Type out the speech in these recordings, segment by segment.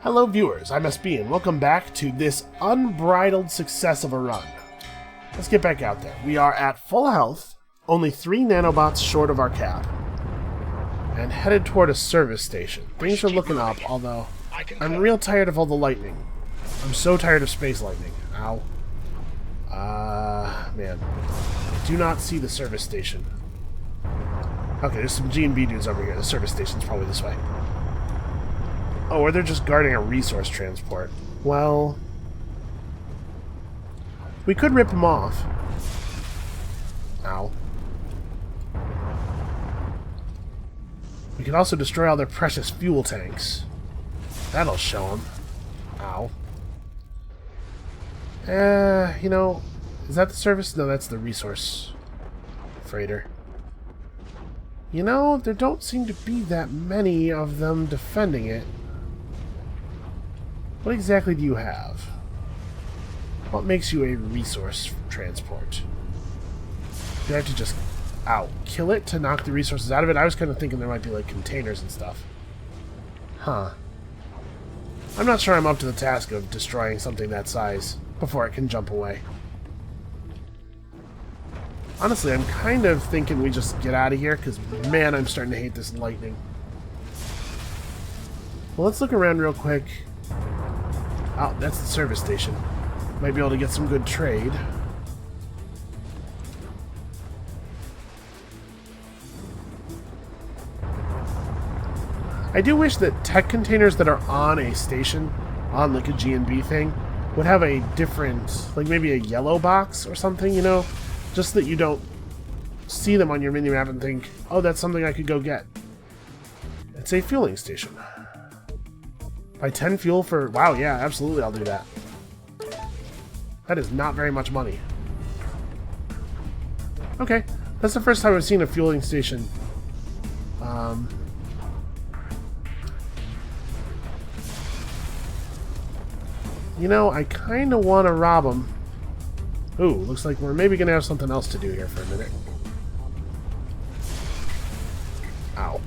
Hello viewers, I'm SB and welcome back to this unbridled success of a run. Let's get back out there. We are at full health, only 3 nanobots short of our cap, and headed toward a service station. Things are looking up, although I'm real tired of all the lightning. I'm so tired of space lightning. Ow. Man. I do not see the service station. Okay, there's some G&B dudes over here. The service station's probably this way. Oh, or they're just guarding a resource transport. Well, we could rip them off. Ow. We could also destroy all their precious fuel tanks. That'll show them. Ow. You know, is that the service? No, that's the resource freighter. You know, there don't seem to be that many of them defending it. What exactly do you have? What makes you a resource transport? Do I have to just, kill it to knock the resources out of it? I was kind of thinking there might be, like, containers and stuff. Huh. I'm not sure I'm up to the task of destroying something that size before it can jump away. Honestly, I'm kind of thinking we just get out of here, because, man, I'm starting to hate this lightning. Well, let's look around real quick. Oh, that's the service station. Might be able to get some good trade. I do wish that tech containers that are on a station, on like a G&B thing, would have a different, like maybe a yellow box or something, you know? Just that you don't see them on your minimap and think, oh, that's something I could go get. It's a fueling station. Buy 10 fuel for... Wow, yeah, absolutely, I'll do that. That is not very much money. Okay, that's the first time I've seen a fueling station. You know, I kind of want to rob them. Ooh, looks like we're maybe going to have something else to do here for a minute. Ow.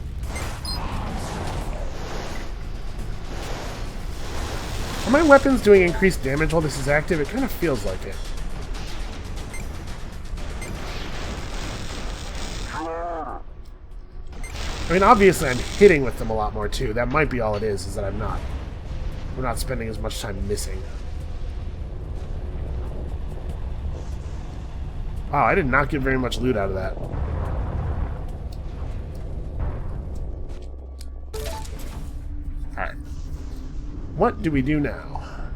Are my weapons doing increased damage while this is active? It kind of feels like it. I mean, obviously I'm hitting with them a lot more too. That might be all it is that I'm not. We're not spending as much time missing. Wow, I did not get very much loot out of that. Alright. What do we do now?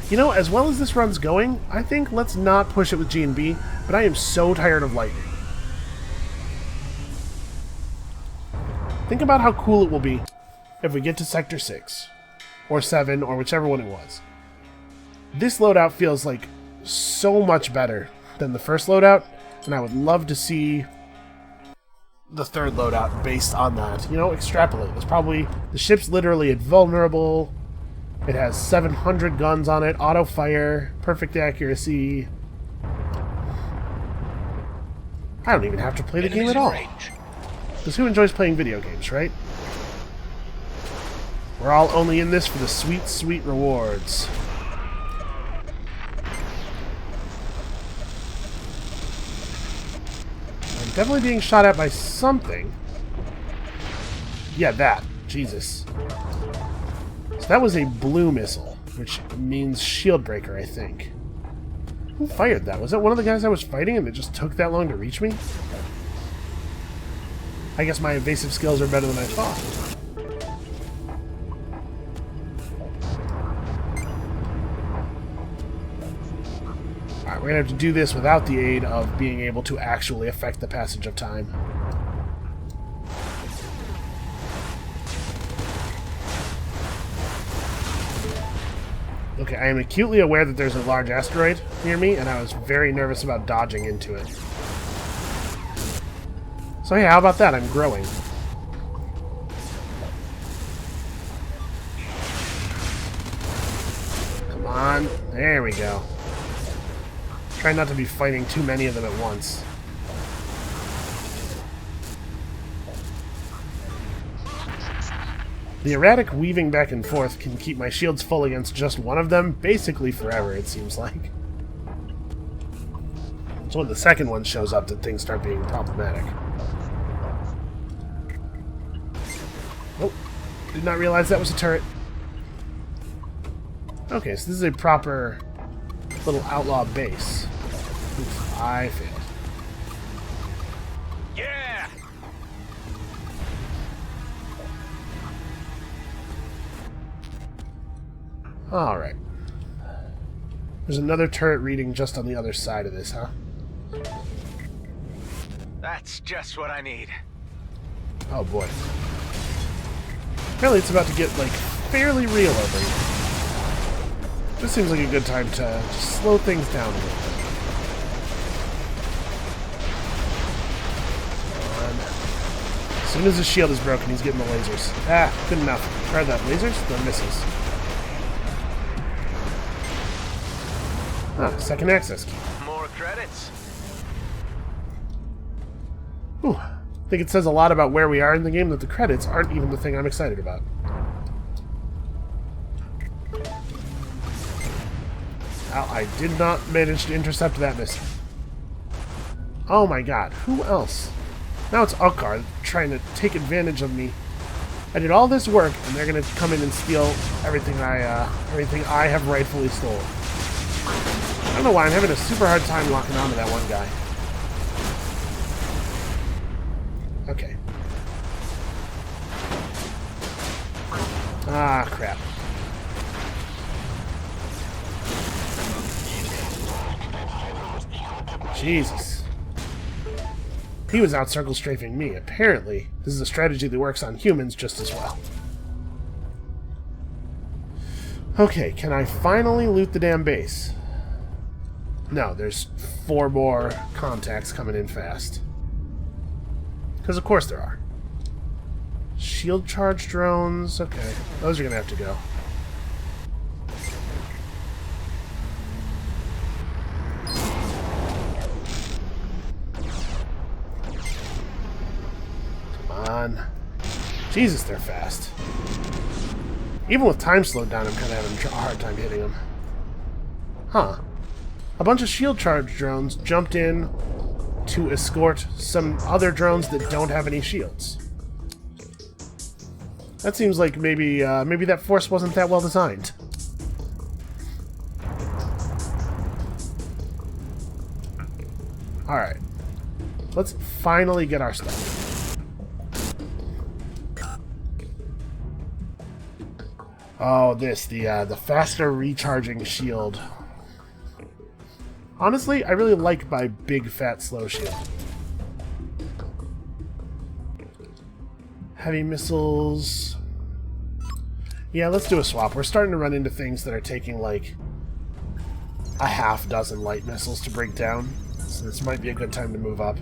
You know, as well as this run's going, I think let's not push it with G&B, but I am so tired of lightning. Think about how cool it will be if we get to Sector 6, or 7, or whichever one it was. This loadout feels like so much better than the first loadout, and I would love to see the third loadout based on that. You know, extrapolate. It's probably... The ship's literally invulnerable. It has 700 guns on it, auto fire, perfect accuracy. I don't even have to play the game at all. Because who enjoys playing video games, right? We're all only in this for the sweet, sweet rewards. I'm definitely being shot at by something. Yeah, that. Jesus. So that was a blue missile, which means shield breaker, I think. Who fired that? Was that one of the guys I was fighting and it just took that long to reach me? I guess my evasive skills are better than I thought. Alright, we're gonna have to do this without the aid of being able to actually affect the passage of time. Okay, I am acutely aware that there's a large asteroid near me, and I was very nervous about dodging into it. So yeah, how about that? I'm growing. Come on. There we go. Try not to be fighting too many of them at once. The erratic weaving back and forth can keep my shields full against just one of them basically forever, it seems like. So when the second one shows up, that things start being problematic. Oh, did not realize that was a turret. Okay, so this is a proper little outlaw base. Oof, I failed. Yeah! Alright. There's another turret reading just on the other side of this, huh? That's just what I need. Oh boy. Apparently it's about to get, like, fairly real over here. This seems like a good time to just slow things down a little bit. As soon as his shield is broken, he's getting the lasers. Ah, good enough. Try that. Lasers? They're misses. Ah, second access key. More credits. Ooh, I think it says a lot about where we are in the game that the credits aren't even the thing I'm excited about. Well, I did not manage to intercept that missile. Oh my god, who else? Now it's Outlaw trying to take advantage of me. I did all this work, and they're going to come in and steal everything I have rightfully stolen. I don't know why I'm having a super hard time locking onto that one guy. Okay. Ah, crap. Jesus. He was out circle strafing me. Apparently, this is a strategy that works on humans just as well. Okay, can I finally loot the damn base? No, there's 4 more contacts coming in fast. Because of course there are. Shield charge drones. Okay, those are going to have to go. Jesus, they're fast. Even with time slowed down, I'm kind of having a hard time hitting them. Huh. A bunch of shield charge drones jumped in to escort some other drones that don't have any shields. That seems like maybe that force wasn't that well designed. Alright. Let's finally get our stuff. Oh, the faster recharging shield. Honestly, I really like my big, fat, slow shield. Heavy missiles. Yeah, let's do a swap. We're starting to run into things that are taking, like, a half dozen light missiles to break down. So this might be a good time to move up.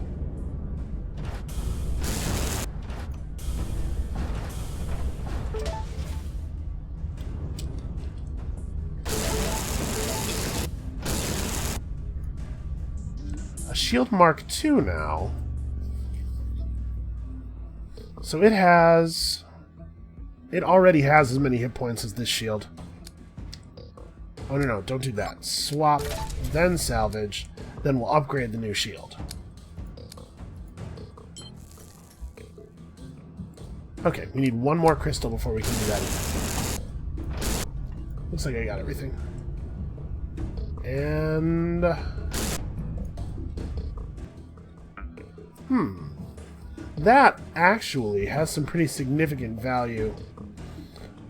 Shield Mark II now. So it already has as many hit points as this shield. Oh no, don't do that. Swap, then salvage, then we'll upgrade the new shield. Okay, we need one more crystal before we can do that again. Looks like I got everything. And... that actually has some pretty significant value.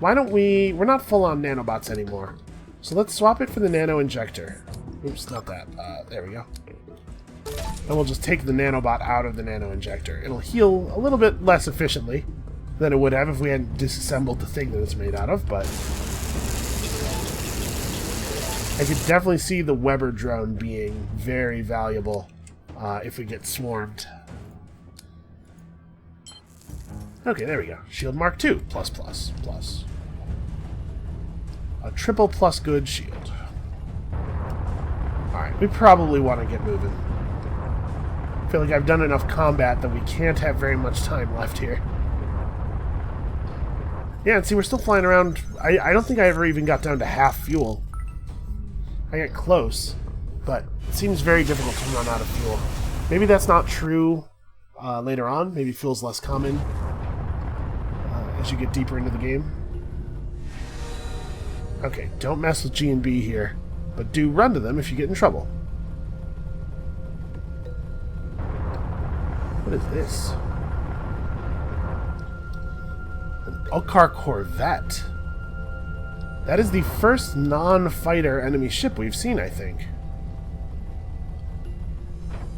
Why don't we're not full on nanobots anymore. So let's swap it for the nano injector. Oops, not that. There we go. And we'll just take the nanobot out of the nano injector. It'll heal a little bit less efficiently than it would have if we hadn't disassembled the thing that it's made out of, but I could definitely see the Weber drone being very valuable if we get swarmed. Okay, there we go. Shield Mark II. Plus, plus, plus. A triple plus good shield. Alright, we probably want to get moving. I feel like I've done enough combat that we can't have very much time left here. Yeah, and see, we're still flying around. I don't think I ever even got down to half fuel. I got close, but it seems very difficult to run out of fuel. Maybe that's not true later on. Maybe fuel's less common as you get deeper into the game. Okay, don't mess with G and B here, but do run to them if you get in trouble. What is this? An Ukar Corvette. That is the first non-fighter enemy ship we've seen, I think.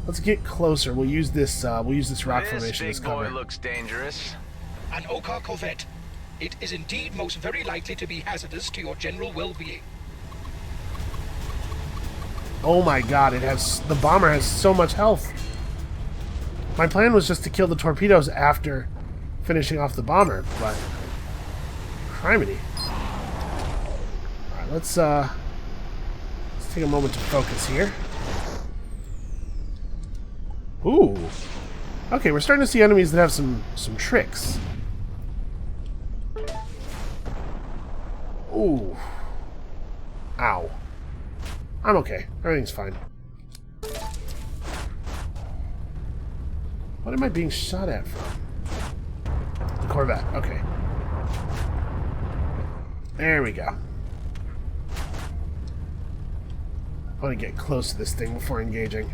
Let's get closer. We'll use this rock formation as cover. This big boy looks dangerous. An Ukar Corvette. It is indeed most very likely to be hazardous to your general well-being. Oh my god, the bomber has so much health. My plan was just to kill the torpedoes after finishing off the bomber, but criminy. Alright, let's take a moment to focus here. Ooh. Okay, we're starting to see enemies that have some tricks. Ooh. Ow. I'm okay. Everything's fine. What am I being shot at from? The Corvette. Okay. There we go. I want to get close to this thing before engaging.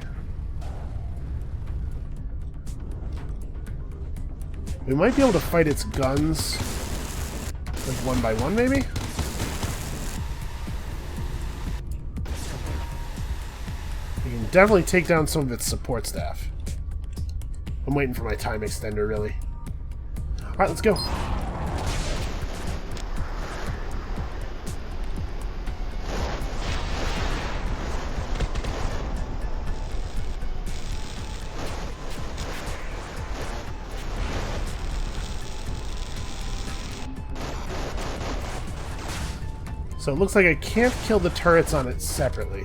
We might be able to fight its guns like one by one, maybe? We can definitely take down some of its support staff. I'm waiting for my time extender, really. Alright, let's go. So it looks like I can't kill the turrets on it separately.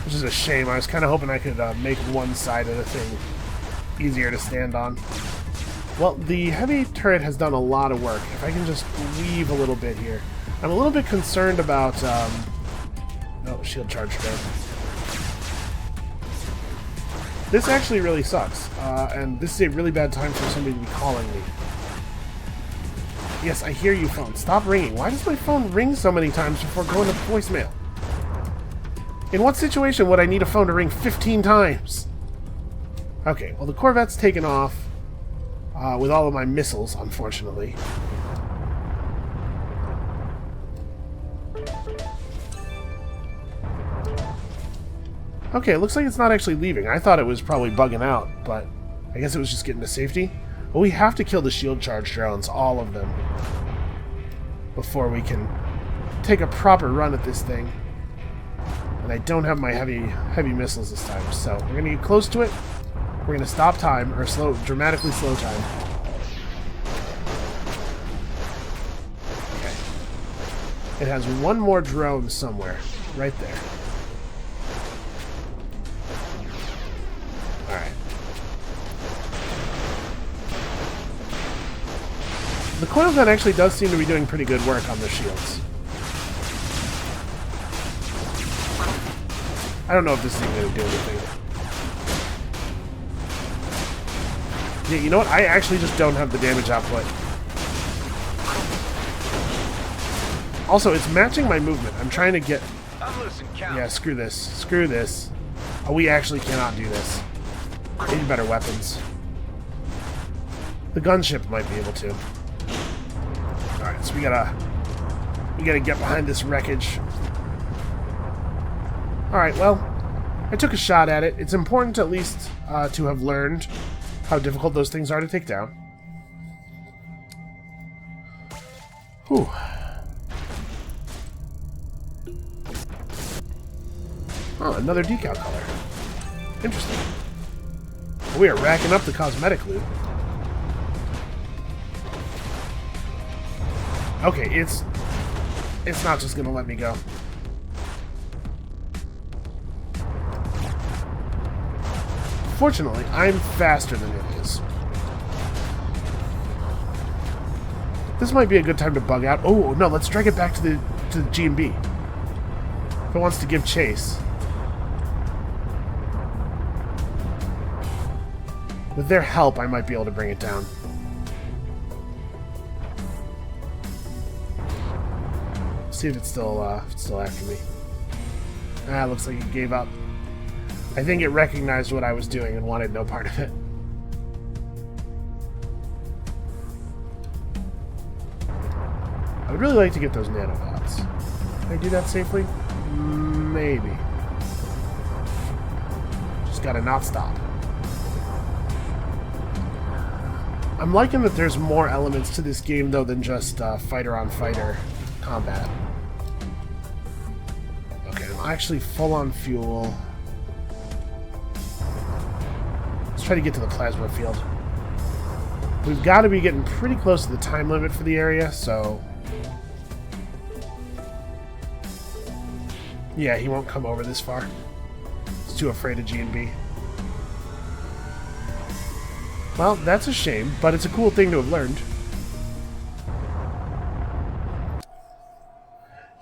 Which is a shame. I was kind of hoping I could make one side of the thing easier to stand on. Well, the heavy turret has done a lot of work. If I can just weave a little bit here. I'm a little bit concerned about... oh, shield charge drone. This actually really sucks. And this is a really bad time for somebody to be calling me. Yes, I hear you, phone. Stop ringing. Why does my phone ring so many times before going to voicemail? In what situation would I need a phone to ring 15 times? Okay, well the Corvette's taken off with all of my missiles, unfortunately. Okay, it looks like it's not actually leaving. I thought it was probably bugging out, but I guess it was just getting to safety. But we have to kill the shield charge drones, all of them, before we can take a proper run at this thing. And I don't have my heavy missiles this time, so we're gonna get close to it. We're gonna stop time, or dramatically slow time. Okay. It has one more drone somewhere, right there. Alright. The coil gun actually does seem to be doing pretty good work on the shields. I don't know if this is even going to do anything. Yeah, you know what? I actually just don't have the damage output. Also, it's matching my movement. I'm trying to get... I'm losing count. Yeah, screw this. Screw this. Oh, we actually cannot do this. We need better weapons. The gunship might be able to. Alright, so we gotta get behind this wreckage. Alright, well, I took a shot at it. It's important at least to have learned how difficult those things are to take down. Whew. Oh, another decal color. Interesting. We are racking up the cosmetic loot. Okay, it's not just gonna let me go. Fortunately, I'm faster than it is, shields. This might be a good time to bug out. Oh, no, let's drag it back to the G&B. If it wants to give chase. With their help, I might be able to bring it down. See if it's still after me. Ah, looks like it gave up. I think it recognized what I was doing and wanted no part of it. I would really like to get those nanobots. Can I do that safely? Maybe. Just gotta not stop. I'm liking that there's more elements to this game, though, than just fighter-on-fighter combat. Okay, I'm actually full on fuel. Let's try to get to the plasma field. We've got to be getting pretty close to the time limit for the area, so... Yeah, he won't come over this far. He's too afraid of G&B. Well, that's a shame, but it's a cool thing to have learned.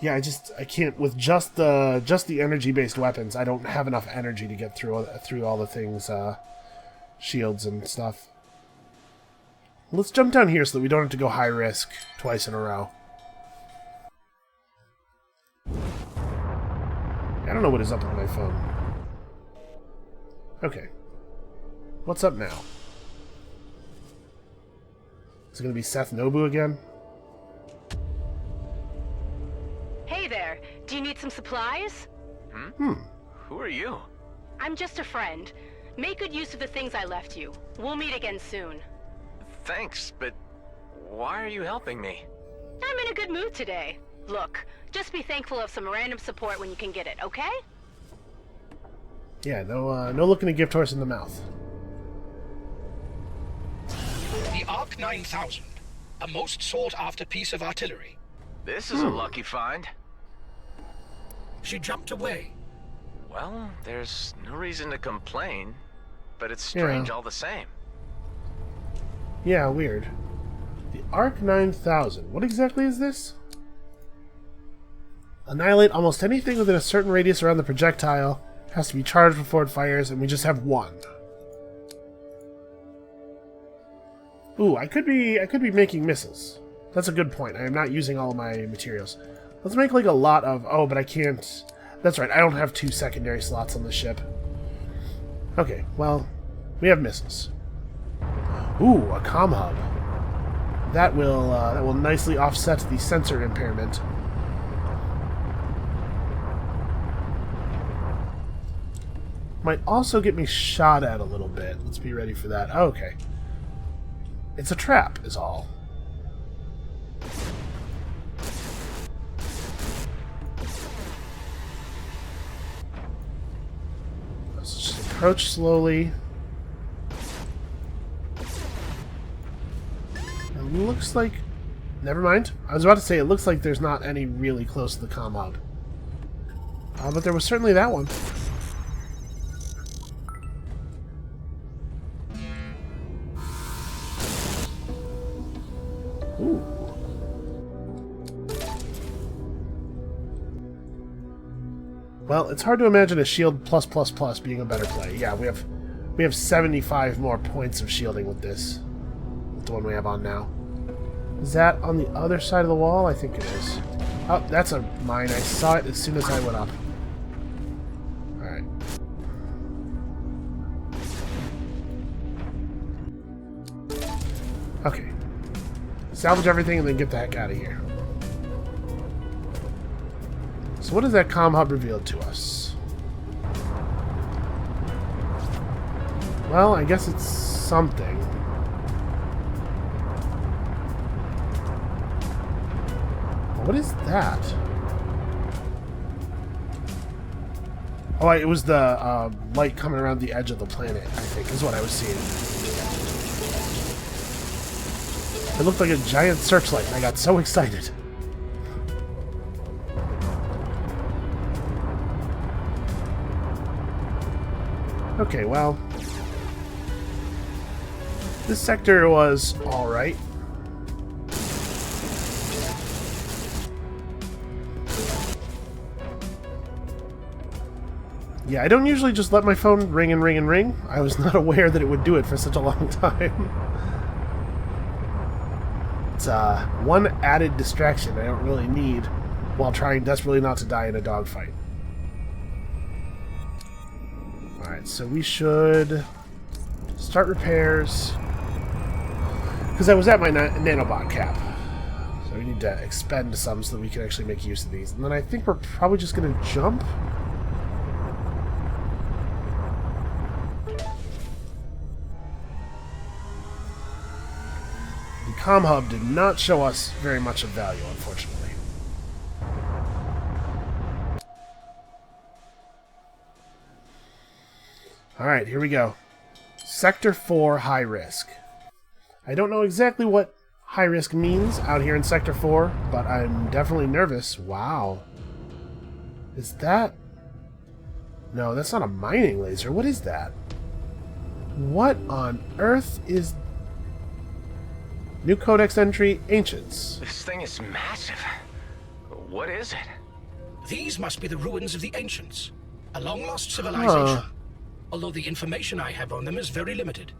Yeah, I can't with just the energy-based weapons. I don't have enough energy to get through all the things, shields and stuff. Let's jump down here so that we don't have to go high risk twice in a row. I don't know what is up with my phone. Okay. What's up now? Is it going to be Seth Nobu again? Hey there. Do you need some supplies? Who are you? I'm just a friend. Make good use of the things I left you. We'll meet again soon. Thanks, but why are you helping me? I'm in a good mood today. Look, just be thankful of some random support when you can get it, okay? Yeah, no looking a gift horse in the mouth. The Arc 9000, a most sought-after piece of artillery. This is a lucky find. She jumped away. Well, there's no reason to complain, but it's strange all the same. Yeah, weird. The Arc 9000. What exactly is this? Annihilate almost anything within a certain radius around the projectile. Has to be charged before it fires, and we just have one. Ooh, I could be making missiles. That's a good point. I am not using all of my materials. Let's make like a lot of... Oh, but I can't... That's right, I don't have 2 secondary slots on the ship. Okay, well, we have missiles. Ooh, a comm hub. That will nicely offset the sensor impairment. Might also get me shot at a little bit. Let's be ready for that. Oh, okay. It's a trap, is all. Let's just approach slowly. It looks like... Never mind. I was about to say, it looks like there's not any really close to the comm hub. But there was certainly that one. Ooh. Well, it's hard to imagine a shield plus being a better play. Yeah, we have 75 more points of shielding with this. With the one we have on now. Is that on the other side of the wall? I think it is. Oh, that's a mine. I saw it as soon as I went up. Alright. Okay. Salvage everything and then get the heck out of here. So what has that comm hub revealed to us? Well, I guess it's something. What is that? Oh, it was the light coming around the edge of the planet, I think, is what I was seeing. It looked like a giant searchlight, and I got so excited. Okay, well... This sector was alright. Yeah, I don't usually just let my phone ring and ring and ring. I was not aware that it would do it for such a long time. It's one added distraction I don't really need while trying desperately not to die in a dogfight. Alright, so we should start repairs. Because I was at my nanobot cap. So we need to expend some so that we can actually make use of these. And then I think we're probably just going to jump. The comm hub did not show us very much of value, unfortunately. Alright, here we go. Sector 4, high risk. I don't know exactly what high risk means out here in Sector 4, but I'm definitely nervous. Wow. Is that... No, that's not a mining laser. What is that? What on earth is... New codex entry, Ancients. This thing is massive. What is it? These must be the ruins of the Ancients, a long-lost civilization. Although the information I have on them is very limited.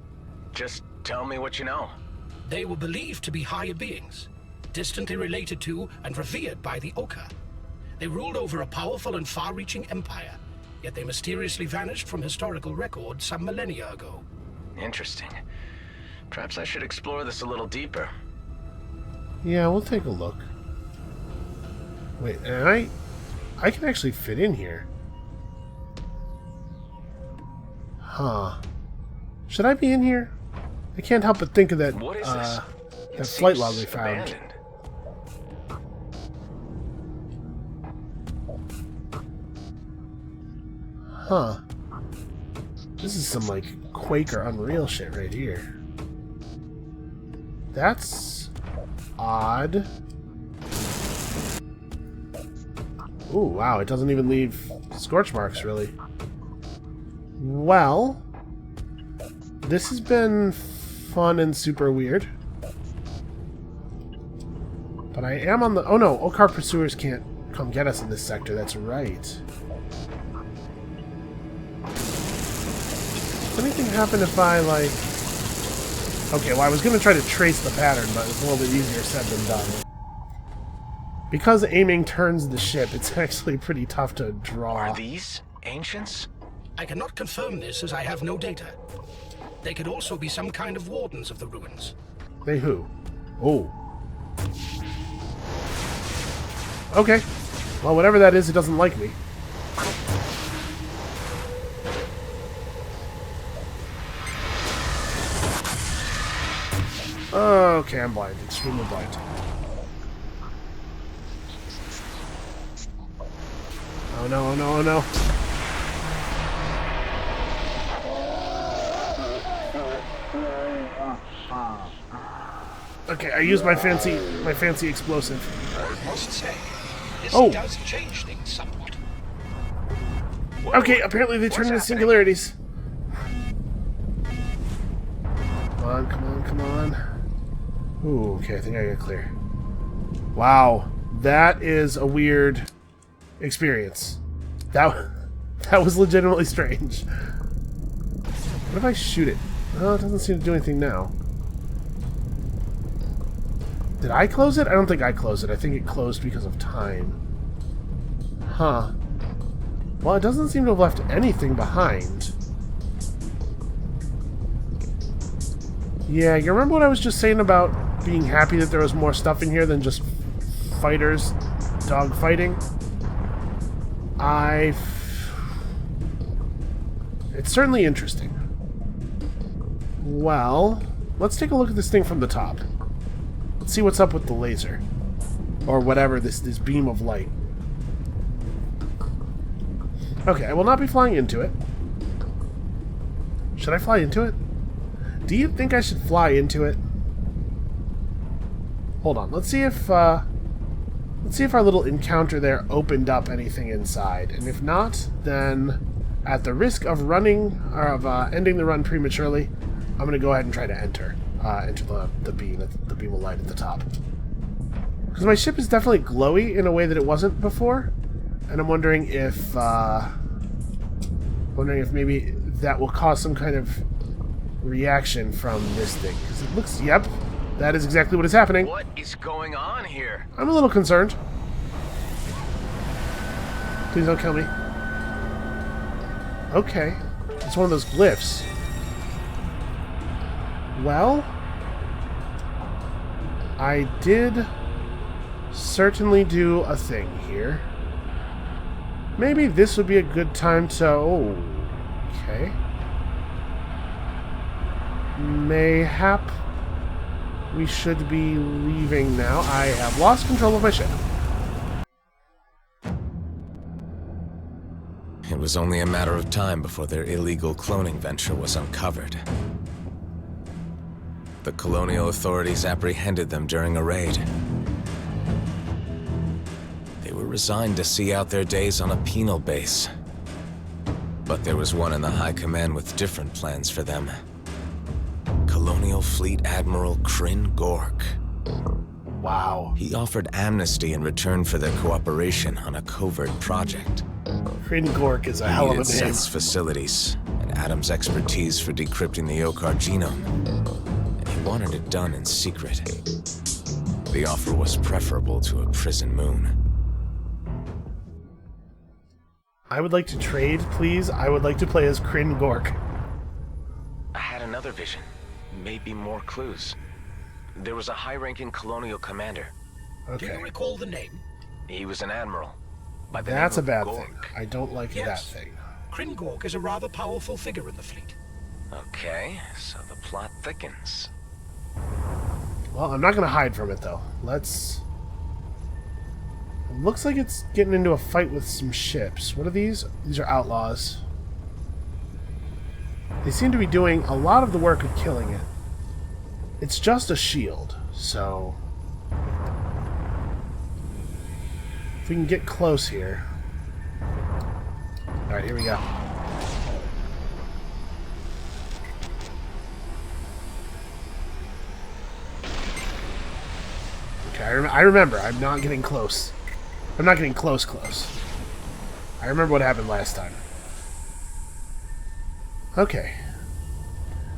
Just tell me what you know. They were believed to be higher beings, distantly related to and revered by the Oka. They ruled over a powerful and far-reaching empire, yet they mysteriously vanished from historical record some millennia ago. Interesting. Perhaps I should explore this a little deeper. Yeah, we'll take a look. Wait, and I can actually fit in here. Huh. Should I be in here? I can't help but think of that, What is this? that flight log we found. Abandoned. Huh. This is some, like, Quake or Unreal shit right here. That's... odd. Ooh, wow, it doesn't even leave scorch marks, really. Well... this has been fun and super weird. But I am on the... oh no, Okar pursuers can't come get us in this sector, that's right. Does anything happen if I, like... okay, well I was going to try to trace the pattern, but it's a little bit easier said than done. Because aiming turns the ship, it's actually pretty tough to draw. Are these Ancients? I cannot confirm this as I have no data. They could also be some kind of wardens of the ruins. They who? Oh. Okay. Well, whatever that is, it doesn't like me. Okay, I'm blind. Extremely blind. Oh no, oh no, oh no. Okay, I used my fancy explosive. I must say, this does change things somewhat. Okay, apparently they turn into singularities. Come on, come on, come on. Ooh, okay, I think I got clear. Wow, that is a weird experience. That was legitimately strange. What if I shoot it? Oh, it doesn't seem to do anything now. Did I close it? I don't think I closed it. I think it closed because of time. Huh. Well, it doesn't seem to have left anything behind. Yeah, you remember what I was just saying about being happy that there was more stuff in here than just fighters dogfighting? It's certainly interesting. Well, let's take a look at this thing from the top. Let's see what's up with the laser. Or whatever, this beam of light. Okay, I will not be flying into it. Should I fly into it? Do you think I should fly into it? Hold on, let's see if our little encounter there opened up anything inside. And if not, then at the risk of ending the run prematurely, I'm going to go ahead and try to enter the beam of light at the top. Because my ship is definitely glowy in a way that it wasn't before. And I'm wondering if maybe that will cause some kind of reaction from this thing. Because it looks, yep, that is exactly what is happening. What is going on here? I'm a little concerned. Please don't kill me. Okay. It's one of those glyphs. Well, I did certainly do a thing here. Maybe this would be a good time to... Oh, okay. Mayhap we should be leaving now. I have lost control of my ship. It was only a matter of time before their illegal cloning venture was uncovered. The colonial authorities apprehended them during a raid. They were resigned to see out their days on a penal base. But there was one in the High Command with different plans for them. Colonial Fleet Admiral Kryn Gork. Wow. He offered amnesty in return for their cooperation on a covert project. Kryn Gork is a hell of a name. Seth's facilities and Adam's expertise for decrypting the Yokar genome. And he wanted it done in secret. The offer was preferable to a prison moon. I would like to trade, please. I would like to play as Kryn Gork. I had another vision. Maybe more clues. There was a high-ranking colonial commander. Do you recall the name? He was an admiral. By the That's a name of bad Gork. thing. I don't like that thing. Kryn Gork is a rather powerful figure in the fleet. Okay, so the plot thickens. Well, I'm not going to hide from it, though. Let's... It looks like it's getting into a fight with some ships. What are these? These are outlaws. They seem to be doing a lot of the work of killing it. It's just a shield, so... If we can get close here... Alright, here we go. Okay, I remember. I'm not getting close. I'm not getting close. I remember what happened last time. Okay.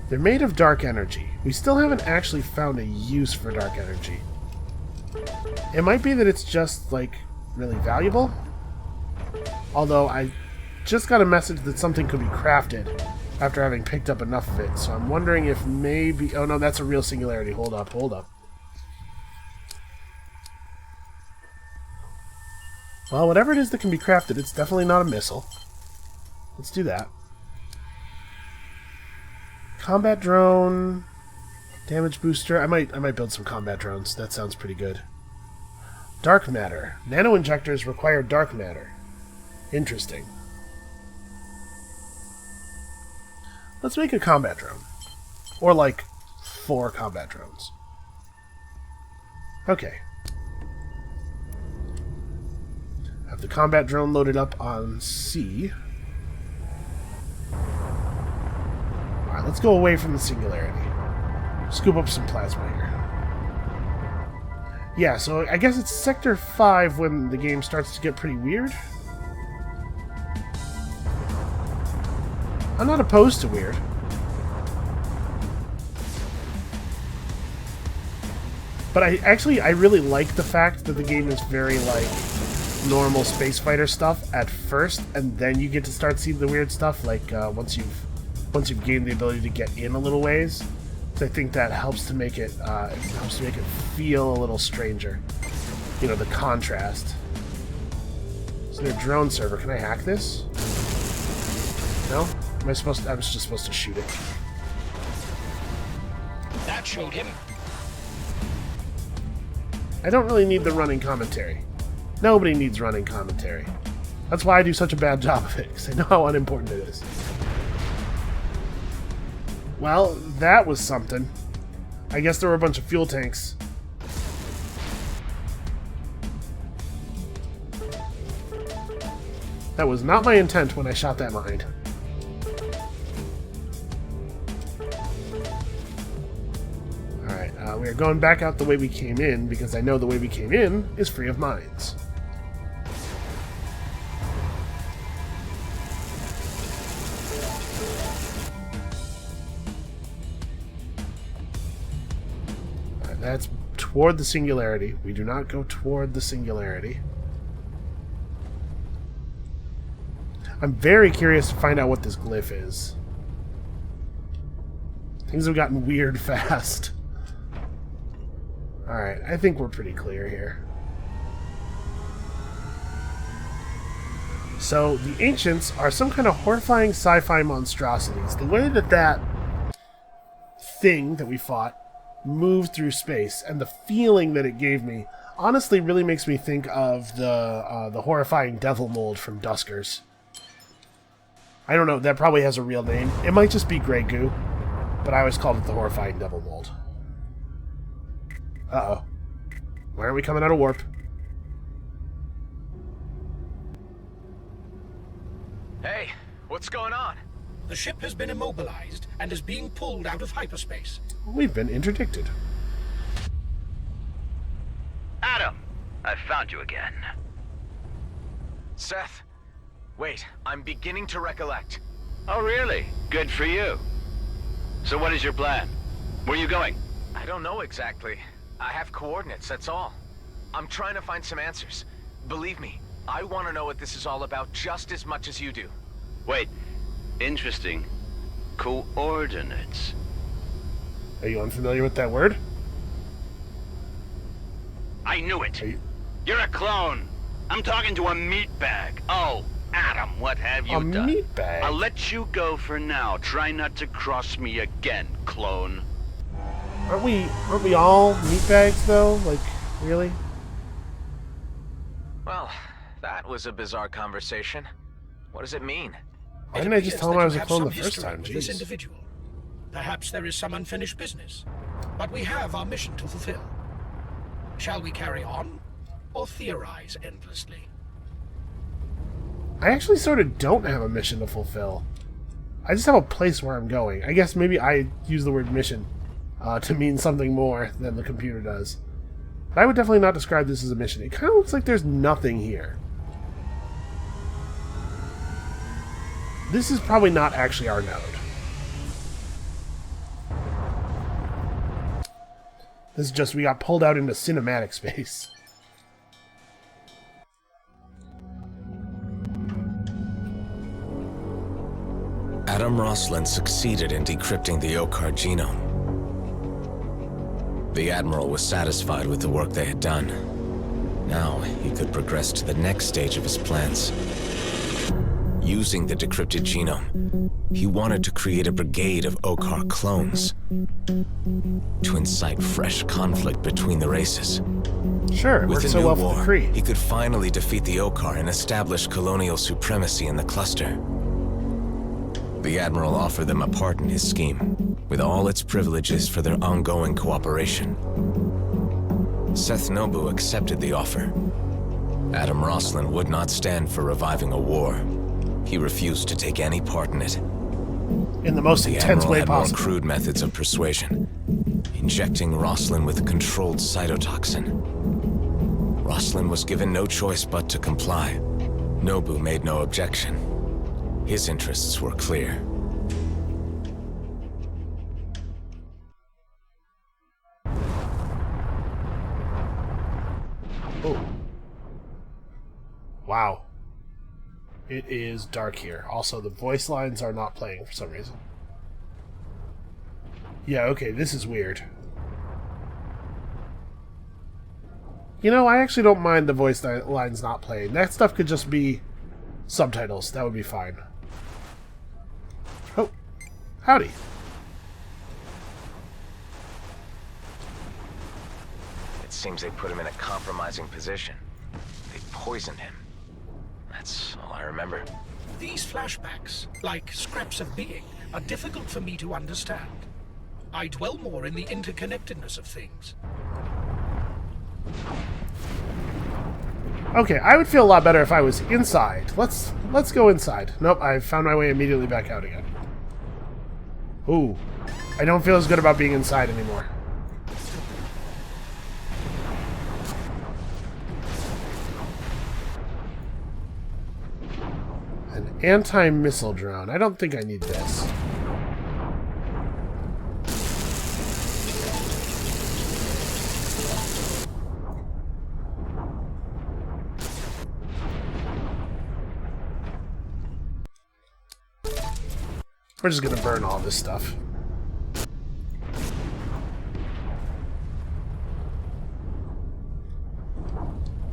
They're made of dark energy. We still haven't actually found a use for dark energy. It might be that it's just, like, really valuable. Although I just got a message that something could be crafted after having picked up enough of it. So I'm wondering if maybe... Oh no, that's a real singularity. Hold up. Well, whatever it is that can be crafted, it's definitely not a missile. Let's do that. Combat drone, damage booster. I might build some combat drones. That sounds pretty good. Dark matter. Nano injectors require dark matter. Interesting. Let's make a combat drone. Or like 4 combat drones. Okay. Have the combat drone loaded up on C. Alright, let's go away from the singularity. Scoop up some plasma here. Yeah, so I guess it's Sector 5 when the game starts to get pretty weird. I'm not opposed to weird. But I really like the fact that the game is very, like, normal space fighter stuff at first, and then you get to start seeing the weird stuff, like, once you've gained the ability to get in a little ways. So I think that helps to make it feel a little stranger. You know, the contrast. Is there a drone server? Can I hack this? No? I was just supposed to shoot it. That showed him. I don't really need the running commentary. Nobody needs running commentary. That's why I do such a bad job of it, because I know how unimportant it is. Well, that was something. I guess there were a bunch of fuel tanks. That was not my intent when I shot that mine. We are going back out the way we came in, because I know the way we came in is free of mines. Alright, that's toward the singularity. We do not go toward the singularity. I'm very curious to find out what this glyph is. Things have gotten weird fast. Alright, I think we're pretty clear here. So, the Ancients are some kind of horrifying sci-fi monstrosities. The way that that thing that we fought moved through space, and the feeling that it gave me, honestly really makes me think of the horrifying devil mold from Duskers. I don't know, that probably has a real name. It might just be Grey Goo, but I always called it the horrifying devil mold. Uh-oh. Why aren't we coming out of warp? Hey, what's going on? The ship has been immobilized and is being pulled out of hyperspace. We've been interdicted. Adam, I found you again. Seth, wait, I'm beginning to recollect. Oh, really? Good for you. So what is your plan? Where are you going? I don't know exactly. I have coordinates, that's all. I'm trying to find some answers. Believe me, I want to know what this is all about just as much as you do. Wait, interesting. Coordinates. Are you unfamiliar with that word? I knew it. Are you... You're a clone. I'm talking to a meatbag. Oh, Adam, what have you done? A meatbag? I'll let you go for now. Try not to cross me again, clone. Aren't we all meatbags, though? Like, really? Well, that was a bizarre conversation. What does it mean? Why didn't I just tell him I was a clone the first time? This Jeez. individual. Perhaps there is some unfinished business, but we have our mission to fulfill. Shall we carry on, or theorize endlessly? I actually sort of don't have a mission to fulfill. I just have a place where I'm going. I guess maybe I use the word mission to mean something more than the computer does. But I would definitely not describe this as a mission. It kind of looks like there's nothing here. This is probably not actually our node. This is just, we got pulled out into cinematic space. Adam Roslin succeeded in decrypting the Okar genome. The Admiral was satisfied with the work they had done. Now, he could progress to the next stage of his plans. Using the decrypted genome, he wanted to create a brigade of Okar clones to incite fresh conflict between the races. Sure, it With worked a so new well for war, the Kree. he could finally defeat the Okar and establish colonial supremacy in the cluster. The Admiral offered them a part in his scheme, with all its privileges for their ongoing cooperation. Seth Nobu accepted the offer. Adam Roslin would not stand for reviving a war. He refused to take any part in it. In the most The intense Admiral way had more possible. crude methods of persuasion, injecting Roslin with a controlled cytotoxin. Roslin was given no choice but to comply. Nobu made no objection. His interests were clear. Oh. Wow. It is dark here. Also, the voice lines are not playing for some reason. Yeah, okay, this is weird. You know, I actually don't mind the voice lines not playing. That stuff could just be subtitles. That would be fine. Oh, howdy. It seems they put him in a compromising position. They poisoned him. That's all I remember. These flashbacks, like scraps of being, are difficult for me to understand. I dwell more in the interconnectedness of things. Okay, I would feel a lot better if I was inside. Let's go inside. Nope, I found my way immediately back out again. Ooh, I don't feel as good about being inside anymore. Anti-missile drone. I don't think I need this. We're just gonna burn all this stuff.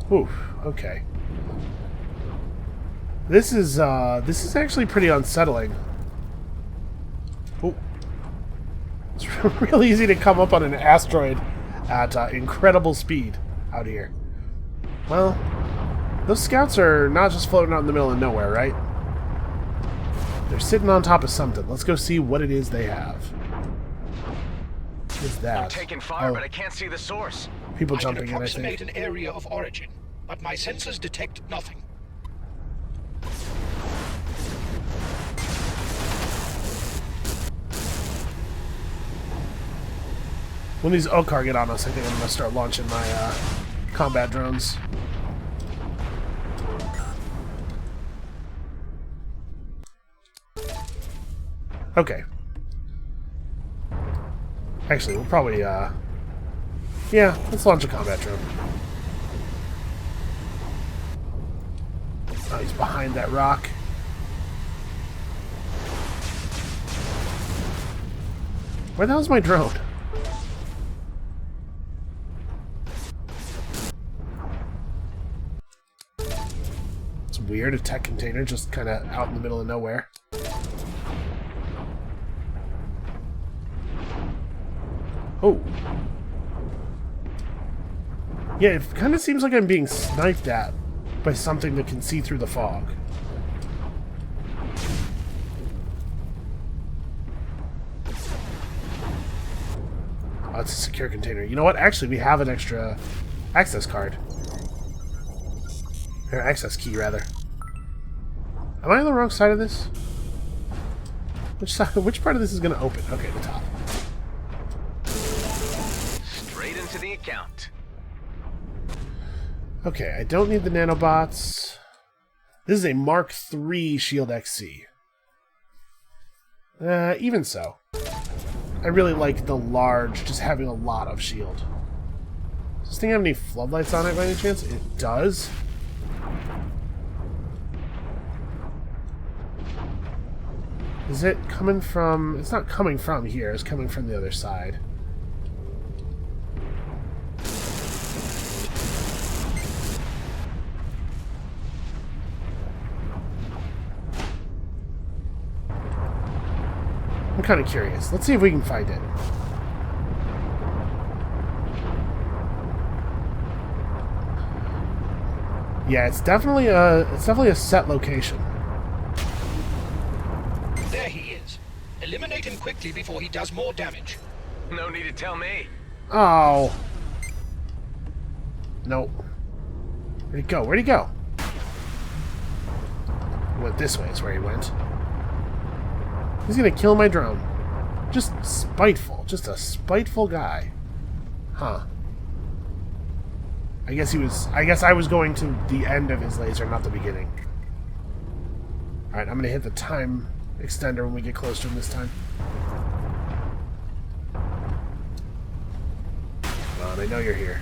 Ooh, okay. This is actually pretty unsettling. Ooh. It's really easy to come up on an asteroid at incredible speed out here. Well, those scouts are not just floating out in the middle of nowhere, right? They're sitting on top of something. Let's go see what it is they have. What is that? I'm taking fire, but I can't see the source. People I jumping can in, I approximate think. an area of origin, but my sensors detect nothing. When these Okar get on us, I think I'm going to start launching my combat drones. Okay. Actually, we'll probably, yeah, let's launch a combat drone. Oh, he's behind that rock. Where the hell's my drone? It's weird, a tech container just kind of out in the middle of nowhere. Oh. Yeah, it kind of seems like I'm being sniped at by something that can see through the fog. Oh, it's a secure container. You know what? Actually, we have an extra access card. Or access key, rather. Am I on the wrong side of this? Which side? Which part of this is going to open? Okay, the top. Straight into the account. Okay, I don't need the nanobots. This is a Mark III Shield XC. Even so. I really like the large, just having a lot of shield. Does this thing have any floodlights on it by any chance? It does. Is it coming from... It's not coming from here, it's coming from the other side. I'm kind of curious. Let's see if we can find it. Yeah, it's definitely a set location. There he is. Eliminate him quickly before he does more damage. No need to tell me. Oh. Nope. Where'd he go? Where'd he go? He went this way is where he went. He's gonna kill my drone. Just spiteful. Just a spiteful guy. Huh. I guess I was going to the end of his laser, not the beginning. Alright, I'm gonna hit the time extender when we get close to him this time. Come on, I know you're here.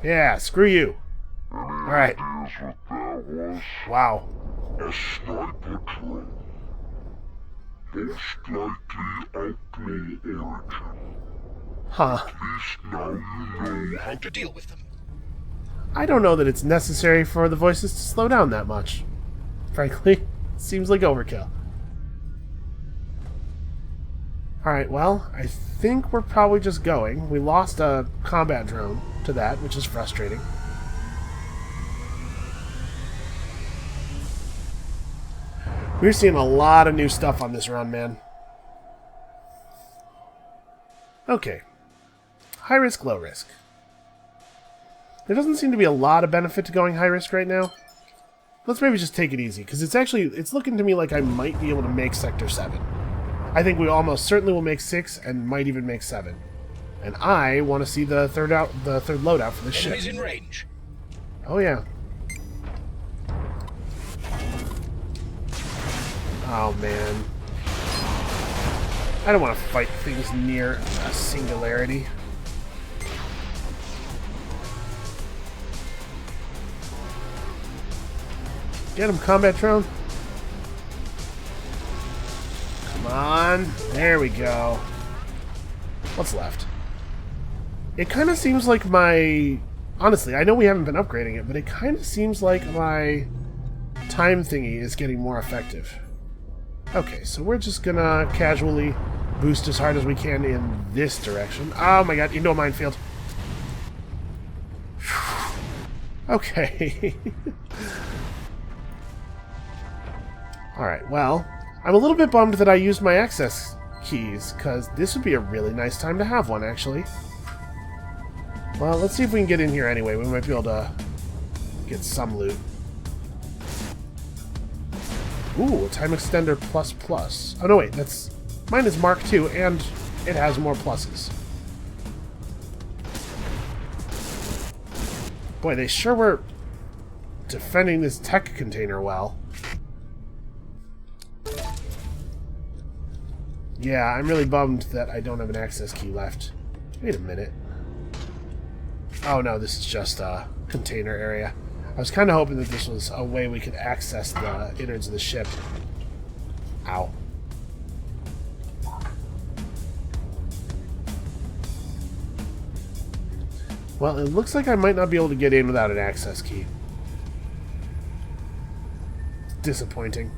Yeah, screw you. Alright. Wow. A sniper drone. Most likely Outlaw origin. Huh. At least now you know How to deal with them. I don't know that it's necessary for the voices to slow down that much. Frankly, it seems like overkill. Alright, well, I think we're probably just going. We lost a combat drone to that, which is frustrating. We're seeing a lot of new stuff on this run, man. Okay. High risk, low risk. There doesn't seem to be a lot of benefit to going high risk right now. Let's maybe just take it easy, because it's looking to me like I might be able to make Sector 7. I think we almost certainly will make 6, and might even make 7. And I want to see the third loadout for this ship. Enemies in range. Oh yeah. Oh man. I don't want to fight things near a singularity. Get him, combat drone. Come on. There we go. What's left? It kind of seems like my... Honestly, I know we haven't been upgrading it, but it kind of seems like my time thingy is getting more effective. Okay, so we're just gonna casually boost as hard as we can in this direction. Oh my god, into a minefield. Okay. Alright, well, I'm a little bit bummed that I used my access keys, because this would be a really nice time to have one, actually. Well, let's see if we can get in here anyway. We might be able to get some loot. Ooh, a time extender ++. Oh, no, wait, that's... Mine is Mark II, and it has more pluses. Boy, they sure were defending this tech container well. Yeah, I'm really bummed that I don't have an access key left. Wait a minute. Oh no, this is just a container area. I was kind of hoping that this was a way we could access the innards of the ship. Ow. Well, it looks like I might not be able to get in without an access key. It's disappointing.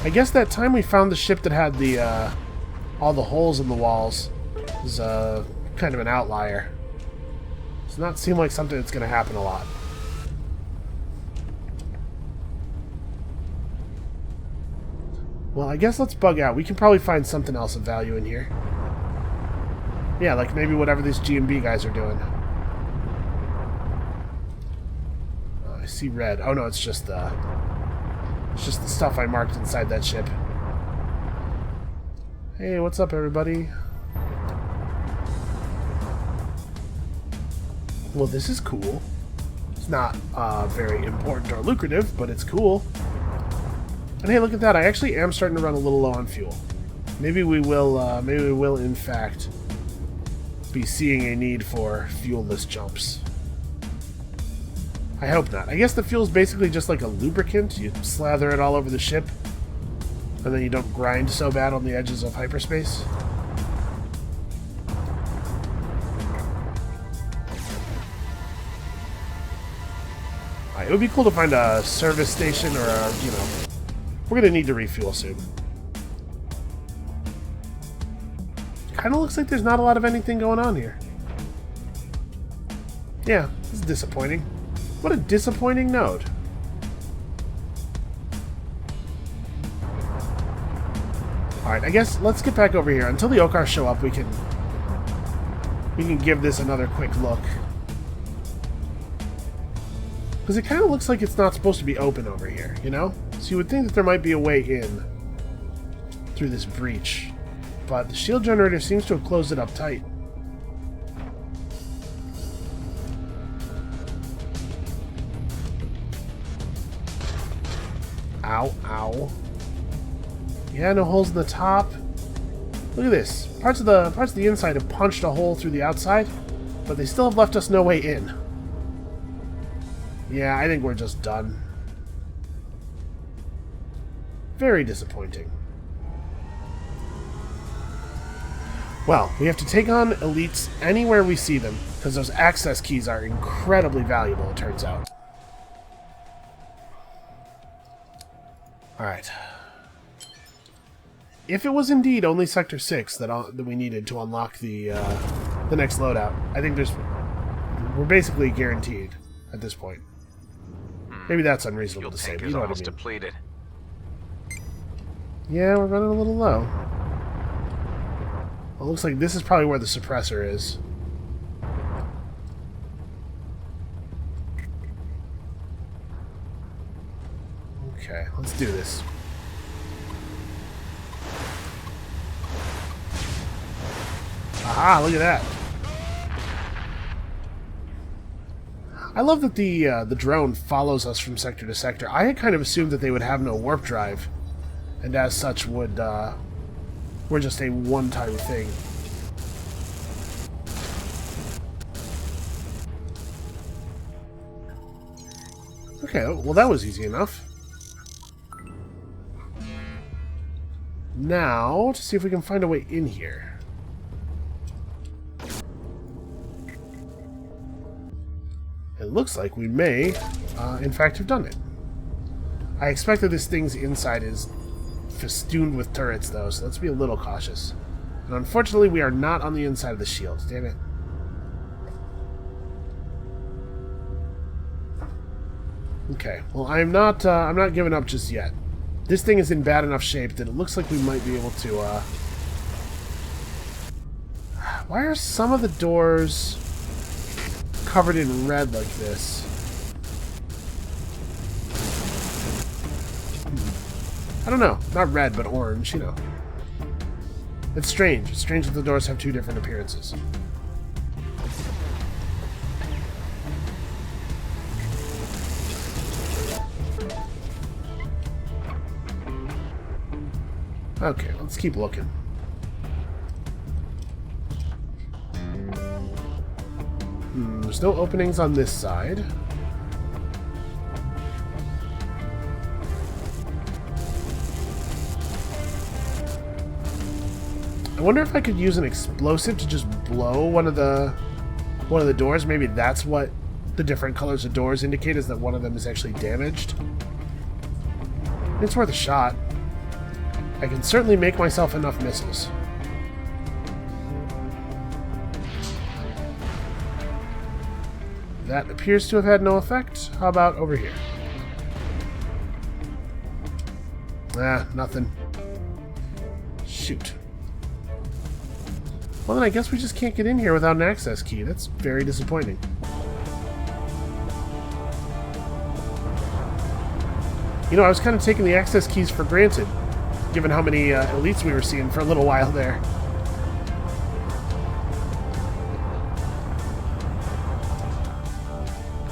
I guess that time we found the ship that had the all the holes in the walls is kind of an outlier. Does not seem like something that's going to happen a lot. Well, I guess let's bug out. We can probably find something else of value in here. Yeah, like maybe whatever these G&B guys are doing. Oh, I see red. Oh no, it's just the stuff I marked inside that ship. Hey, what's up, everybody? Well, this is cool. It's not very important or lucrative, but it's cool. And hey, look at that! I actually am starting to run a little low on fuel. Maybe we will, in fact, be seeing a need for fuel-less jumps. I hope not. I guess the fuel is basically just like a lubricant. You slather it all over the ship, and then you don't grind so bad on the edges of hyperspace. It would be cool to find a service station or a, you know... We're going to need to refuel soon. Kind of looks like there's not a lot of anything going on here. Yeah, this is disappointing. What a disappointing node. Alright, I guess let's get back over here. Until the Okar show up, we can give this another quick look. Because it kind of looks like it's not supposed to be open over here, you know? So you would think that there might be a way in through this breach. But the shield generator seems to have closed it up tight. Ow, ow. Yeah, no holes in the top. Look at this. Parts of the inside have punched a hole through the outside, but they still have left us no way in. Yeah, I think we're just done. Very disappointing. Well, we have to take on elites anywhere we see them, because those access keys are incredibly valuable, it turns out. Alright. If it was indeed only Sector 6 that we needed to unlock the next loadout, I think we're basically guaranteed at this point. Maybe that's unreasonable to say, but you know what I mean. Depleted. Yeah, we're running a little low. Well, it looks like this is probably where the suppressor is. Okay, let's do this. Ah, look at that. I love that the drone follows us from sector to sector. I had kind of assumed that they would have no warp drive, and as such would were just a one-time thing. Okay, well that was easy enough. Now, to see if we can find a way in here. It looks like we may, in fact, have done it. I expect that this thing's inside is festooned with turrets, though, so let's be a little cautious. And unfortunately, we are not on the inside of the shield. Damn it. Okay, well, I'm not giving up just yet. This thing is in bad enough shape that it looks like we might be able to, Why are some of the doors covered in red like this? I don't know. Not red, but orange, you know. It's strange. It's strange that the doors have two different appearances. Okay, let's keep looking. There's no openings on this side. I wonder if I could use an explosive to just blow one of the doors. Maybe that's what the different colors of doors indicate, is that one of them is actually damaged. It's worth a shot. I can certainly make myself enough missiles. That appears to have had no effect. How about over here? Ah, nothing. Shoot. Well, then I guess we just can't get in here without an access key. That's very disappointing. You know, I was kind of taking the access keys for granted, given how many elites we were seeing for a little while there.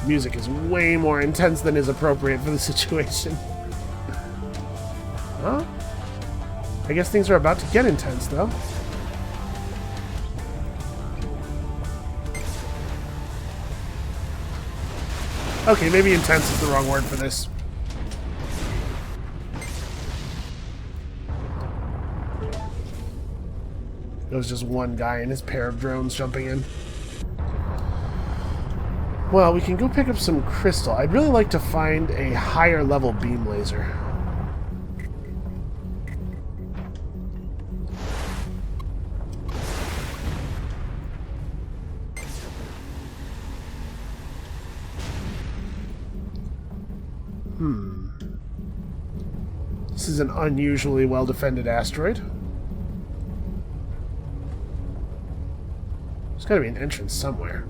Music is way more intense than is appropriate for the situation. Huh? I guess things are about to get intense, though. Okay, maybe intense is the wrong word for this. There was just one guy and his pair of drones jumping in. Well, we can go pick up some crystal. I'd really like to find a higher level beam laser. This is an unusually well-defended asteroid. There's got to be an entrance somewhere.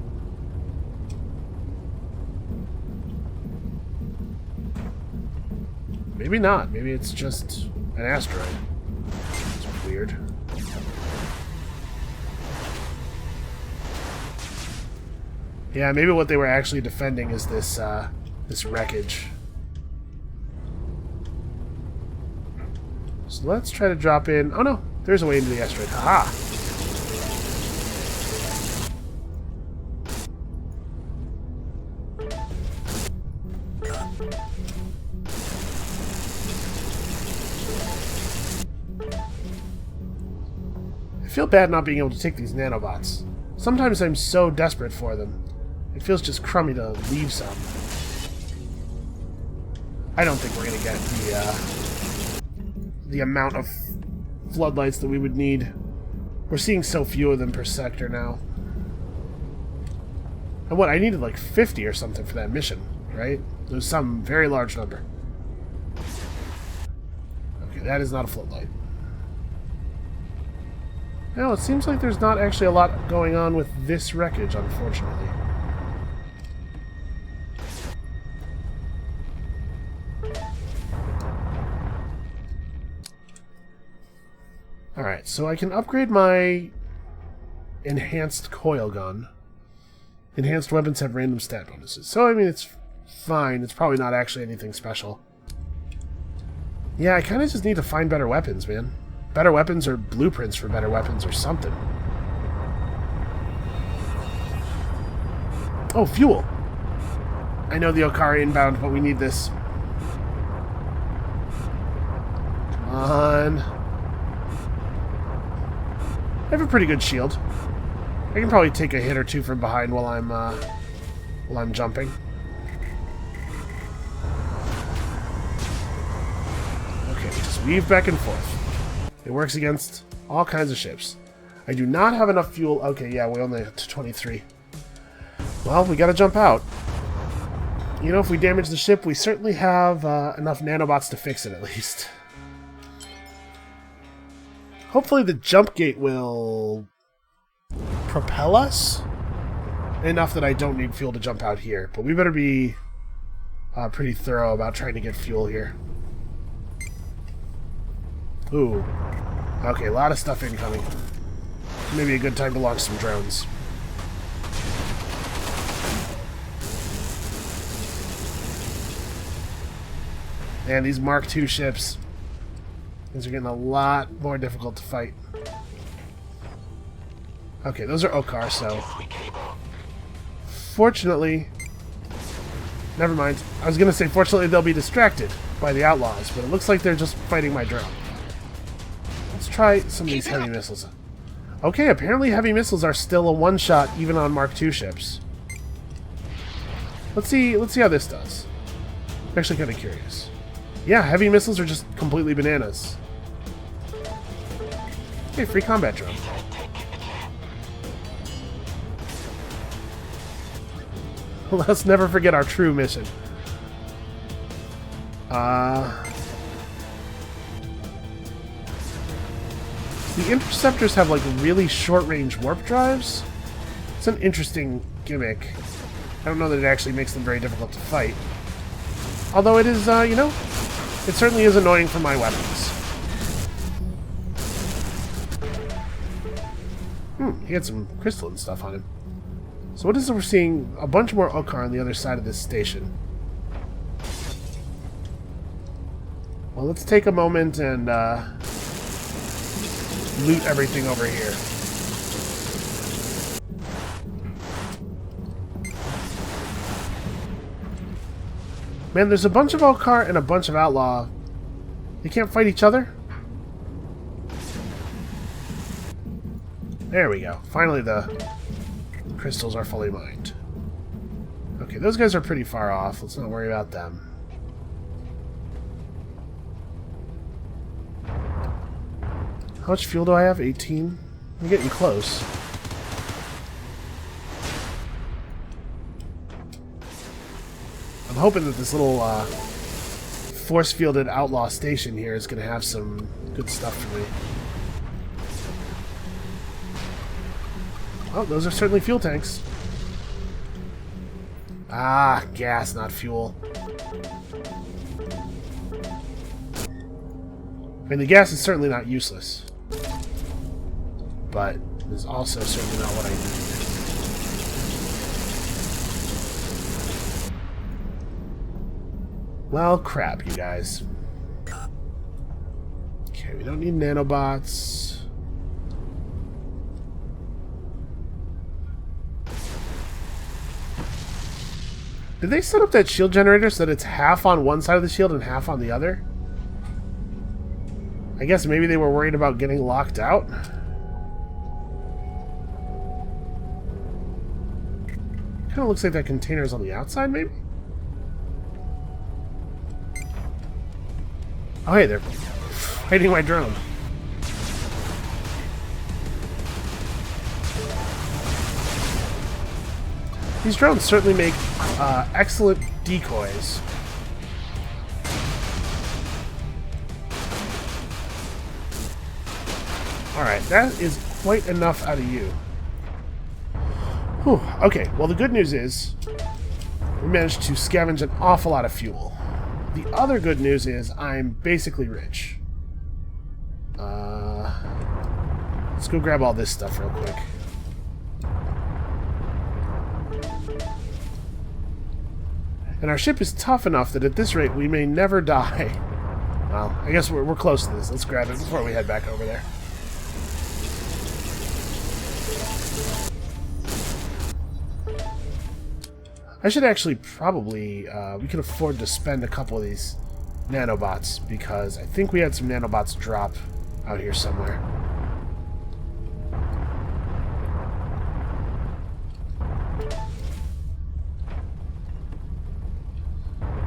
Maybe not. Maybe it's just an asteroid. It's weird. Yeah, maybe what they were actually defending is this this wreckage. So let's try to drop in. Oh no, there's a way into the asteroid. Haha! I feel bad not being able to take these nanobots. Sometimes I'm so desperate for them. It feels just crummy to leave some. I don't think we're gonna get the amount of floodlights that we would need. We're seeing so few of them per sector now. And what, I needed like 50 or something for that mission, right? There's some very large number. Okay, that is not a floodlight. No, it seems like there's not actually a lot going on with this wreckage, unfortunately. Alright, so I can upgrade my enhanced coil gun. Enhanced weapons have random stat bonuses. So, I mean, it's fine. It's probably not actually anything special. Yeah, I kind of just need to find better weapons, man. Better weapons or blueprints for better weapons or something. Oh, fuel! I know the Okari inbound, but we need this. Come on. I have a pretty good shield. I can probably take a hit or two from behind while I'm jumping. Okay, just weave back and forth. It works against all kinds of ships. I do not have enough fuel. Okay, yeah, we only have to 23. Well, we gotta jump out. You know, if we damage the ship, we certainly have enough nanobots to fix it, at least. Hopefully the jump gate will propel us enough that I don't need fuel to jump out here. But we better be pretty thorough about trying to get fuel here. Ooh. Okay, a lot of stuff incoming. Maybe a good time to launch some drones. And these Mark II ships, these are getting a lot more difficult to fight. Okay, those are Okar, so... Fortunately... Never mind. I was going to say, fortunately, they'll be distracted by the Outlaws, but it looks like they're just fighting my drone. Let's try some of these heavy missiles. Okay, apparently heavy missiles are still a one-shot, even on Mark II ships. Let's see how this does. I'm actually kind of curious. Yeah, heavy missiles are just completely bananas. Okay, free combat drone. Let's never forget our true mission. The interceptors have like really short-range warp drives. It's an interesting gimmick. I don't know that it actually makes them very difficult to fight. Although it is, you know, it certainly is annoying for my weapons. He had some crystalline stuff on him. So what is it we're seeing? A bunch more Okar on the other side of this station. Well, let's take a moment and loot everything over here. Man, there's a bunch of Okar and a bunch of Outlaw. They can't fight each other? There we go. Finally the crystals are fully mined. Okay, those guys are pretty far off. Let's not worry about them. How much fuel do I have? 18? I'm getting close. I'm hoping that this little force-fielded Outlaw station here is going to have some good stuff for me. Oh, those are certainly fuel tanks. Ah, gas, not fuel. I mean, the gas is certainly not useless. But it's also certainly not what I need. Well, crap, you guys. Okay, we don't need nanobots. Did they set up that shield generator so that it's half on one side of the shield and half on the other? I guess maybe they were worried about getting locked out? Kind of looks like that container's on the outside, maybe? Oh, hey, they're fighting my drone. These drones certainly make excellent decoys. Alright, that is quite enough out of you. Whew. Okay, well the good news is we managed to scavenge an awful lot of fuel. The other good news is I'm basically rich. Let's go grab all this stuff real quick. And our ship is tough enough that at this rate we may never die. Well, I guess we're close to this. Let's grab it before we head back over there. I should actually probably... we can afford to spend a couple of these nanobots, because I think we had some nanobots drop out here somewhere.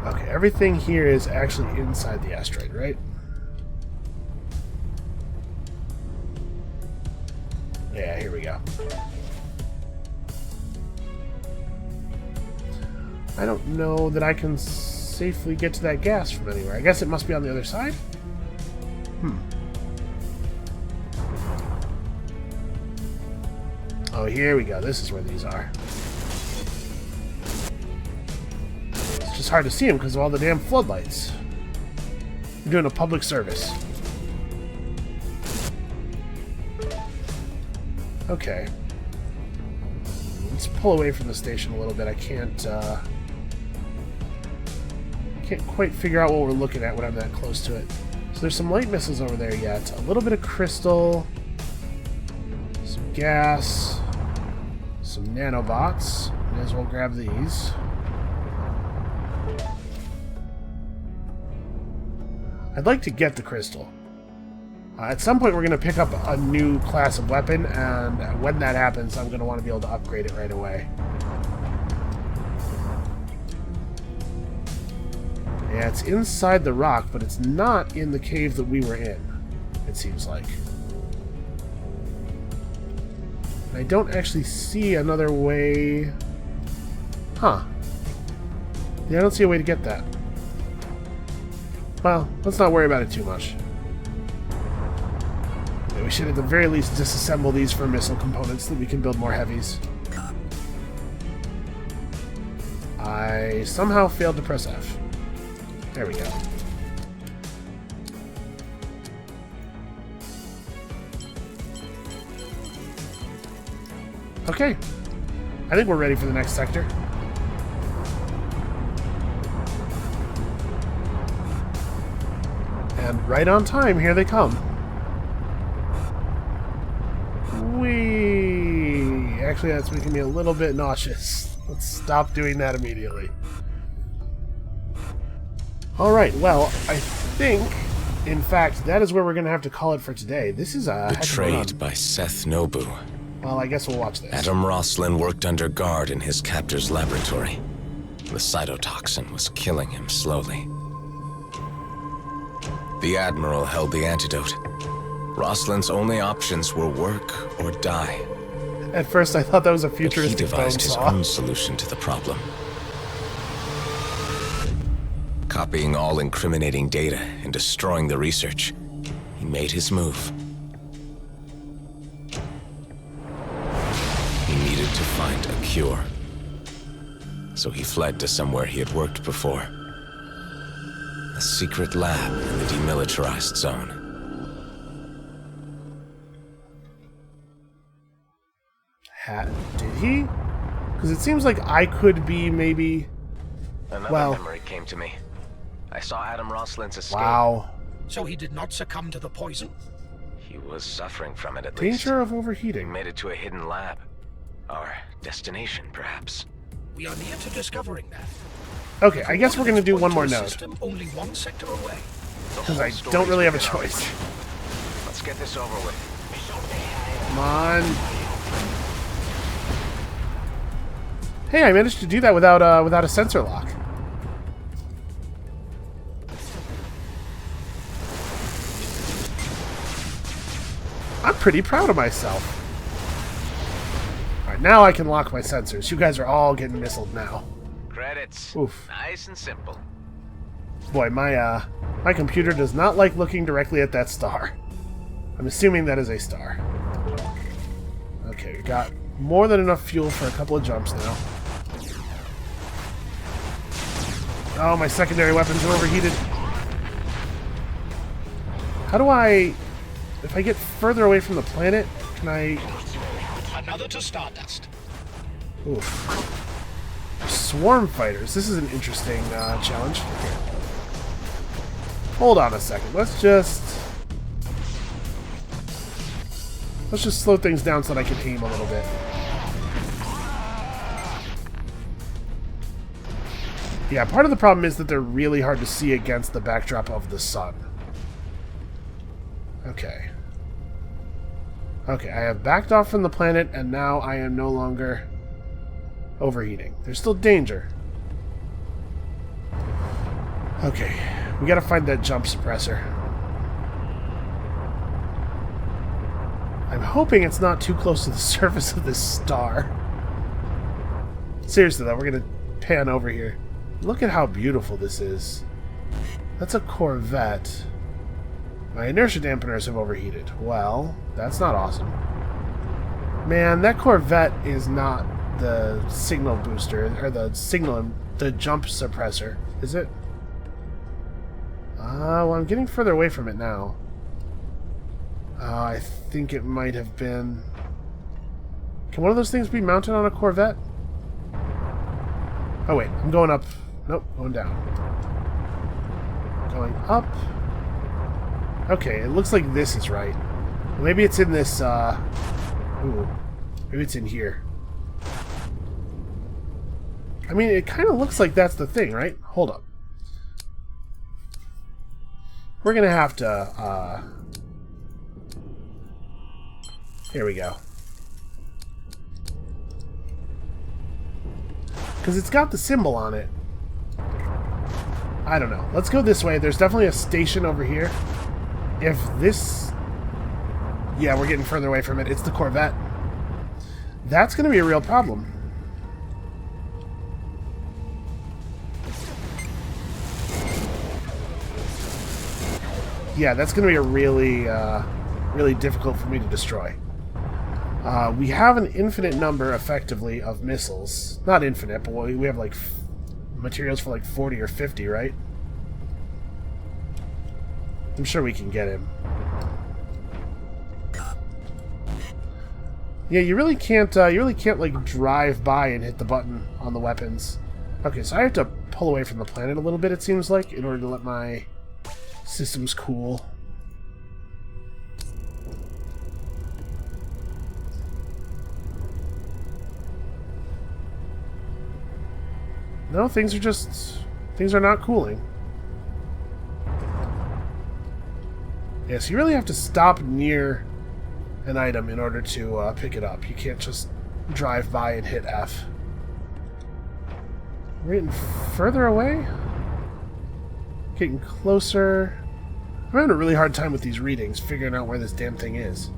Okay, everything here is actually inside the asteroid, right? Yeah, here we go. I don't know that I can safely get to that gas from anywhere. I guess it must be on the other side? Oh, here we go. This is where these are. It's just hard to see them because of all the damn floodlights. I'm doing a public service. Okay. Let's pull away from the station a little bit. I can't quite figure out what we're looking at when I'm that close to it. So there's some light missiles over there yet. A little bit of crystal. Some gas. Some nanobots. May as well grab these. I'd like to get the crystal. At some point we're going to pick up a new class of weapon, and when that happens I'm going to want to be able to upgrade it right away. Yeah, it's inside the rock, but it's not in the cave that we were in, it seems like. And I don't actually see another way... Huh. Yeah, I don't see a way to get that. Well, let's not worry about it too much. Yeah, we should at the very least disassemble these for missile components so that we can build more heavies. I somehow failed to press F. There we go. Okay. I think we're ready for the next sector. And right on time, here they come. Whee! Actually, that's making me a little bit nauseous. Let's stop doing that immediately. Alright, well, I think, in fact, that is where we're going to have to call it for today. This is a betrayed by Seth Nobu. Well, I guess we'll watch this. Adam Roslin worked under guard in his captor's laboratory. The cytotoxin was killing him slowly. The Admiral held the antidote. Roslin's only options were work or die. At first, I thought that was a But futuristic he devised his bone saw. own solution to the problem. Copying all incriminating data and destroying the research, he made his move. He needed to find a cure. So he fled to somewhere he had worked before. A secret lab in the demilitarized zone. Did he? Because it seems like I could be maybe... Another memory came to me. I saw Adam Roslin's escape. Wow. So he did not succumb to the poison? He was suffering from it at least. Danger of He overheating. made it to a hidden lab. Our destination, perhaps. We are near to discovering that. Okay, I guess we're going to do one more node. System only one sector away. Because I don't really have a choice. Let's get this over with. Come on. Hey, I managed to do that without a sensor lock. I'm pretty proud of myself. Alright, now I can lock my sensors. You guys are all getting missiled now. Credits. Oof. Nice and simple. Boy, my computer does not like looking directly at that star. I'm assuming that is a star. Okay, we got more than enough fuel for a couple of jumps now. Oh, my secondary weapons are overheated. How do I... If I get further away from the planet, can I... Another to Stardust. Oof. I swarm fighters. This is an interesting challenge. Hold on a second. Let's just slow things down so that I can aim a little bit. Yeah, part of the problem is that they're really hard to see against the backdrop of the sun. Okay. Okay, I have backed off from the planet, and now I am no longer overheating. There's still danger. Okay, we gotta find that jump suppressor. I'm hoping it's not too close to the surface of this star. Seriously though, we're gonna pan over here. Look at how beautiful this is. That's a Corvette. My inertia dampeners have overheated. Well, that's not awesome. Man, that Corvette is not the signal booster, or the jump suppressor, is it? Well, I'm getting further away from it now. I think it might have been... Can one of those things be mounted on a Corvette? Oh wait, I'm going up. Nope, going down. Going up. Okay, it looks like this is right. Maybe it's in this, ooh. Maybe it's in here. I mean, it kind of looks like that's the thing, right? Hold up. We're gonna have to, here we go. Because it's got the symbol on it. I don't know. Let's go this way. There's definitely a station over here. If this... Yeah, we're getting further away from it. It's the Corvette. That's going to be a real problem. Yeah, that's going to be a really, really difficult for me to destroy. We have an infinite number, effectively, of missiles. Not infinite, but we have, like, materials for, like, 40 or 50, right? I'm sure we can get him. Yeah, you really can't, like, drive by and hit the button on the weapons. Okay, so I have to pull away from the planet a little bit, it seems like, in order to let my systems cool. No, things are not cooling. Yeah, so you really have to stop near an item in order to pick it up. You can't just drive by and hit F. We're getting further away? Getting closer. I'm having a really hard time with these readings, figuring out where this damn thing is.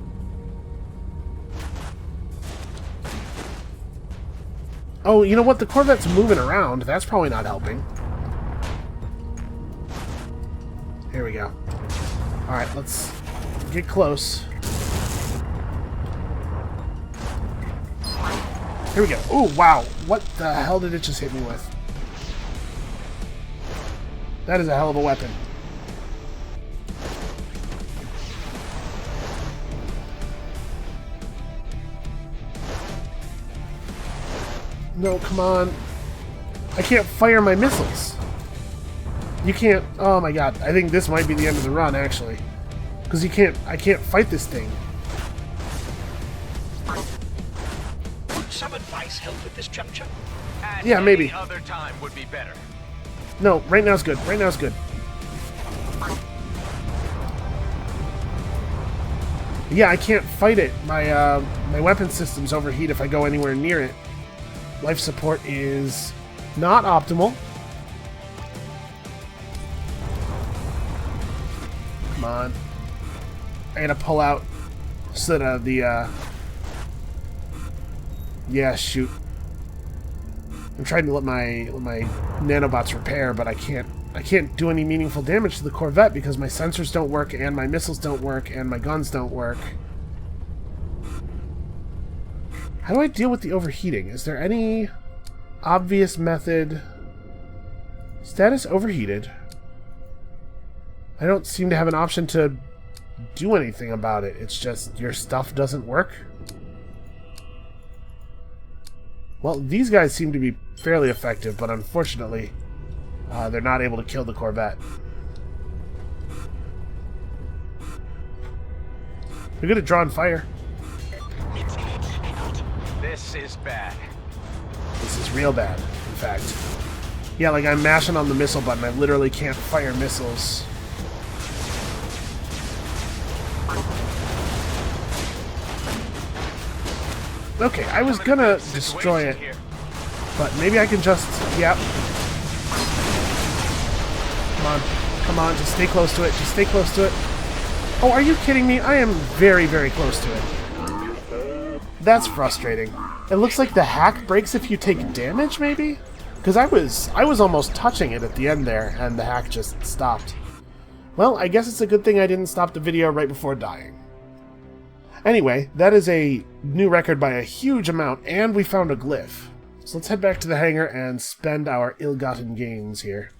Oh, you know what? The Corvette's moving around. That's probably not helping. Here we go. Alright, let's get close. Here we go. Oh, wow. What the hell did it just hit me with? That is a hell of a weapon. No, come on. I can't fire my missiles. You can't... Oh my god. I think this might be the end of the run, actually. Because I can't fight this thing. Would some advice help at this juncture? Yeah, maybe. Any other time would be better. No, right now's good. Right now's good. Yeah, I can't fight it. My my weapon systems overheat if I go anywhere near it. Life support is not optimal. Come on. I gotta pull out so that the yeah, shoot. I'm trying to let my nanobots repair, but I can't do any meaningful damage to the Corvette because my sensors don't work and my missiles don't work and my guns don't work. How do I deal with the overheating? Is there any obvious method? Status overheated. I don't seem to have an option to do anything about it. It's just your stuff doesn't work. Well, these guys seem to be fairly effective, but unfortunately, they're not able to kill the Corvette. They're good at drawing fire. This is bad. This is real bad, in fact. Yeah, like I'm mashing on the missile button. I literally can't fire missiles. Okay, I was gonna destroy it, but maybe I can just... Yep. Come on, just stay close to it. Just stay close to it. Oh, are you kidding me? I am very, very close to it. That's frustrating. It looks like the hack breaks if you take damage, maybe? Because I was almost touching it at the end there, and the hack just stopped. Well, I guess it's a good thing I didn't stop the video right before dying. Anyway, that is a new record by a huge amount, and we found a glyph. So let's head back to the hangar and spend our ill-gotten gains here.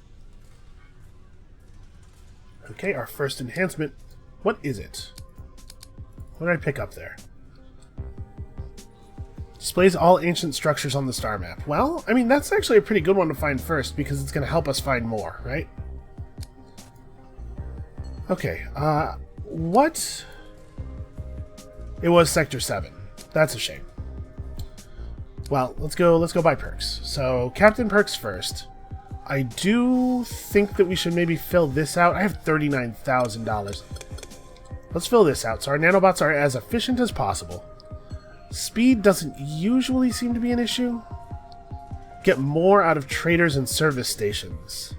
Okay, our first enhancement. What is it? What did I pick up there? Displays all ancient structures on the star map. Well, I mean, that's actually a pretty good one to find first, because it's going to help us find more, right? Okay, what... It was Sector 7. That's a shame. Well, let's go buy perks. So, Captain Perks first. I do think that we should maybe fill this out. I have $39,000. Let's fill this out so our nanobots are as efficient as possible. Speed doesn't usually seem to be an issue. Get more out of traders and service stations.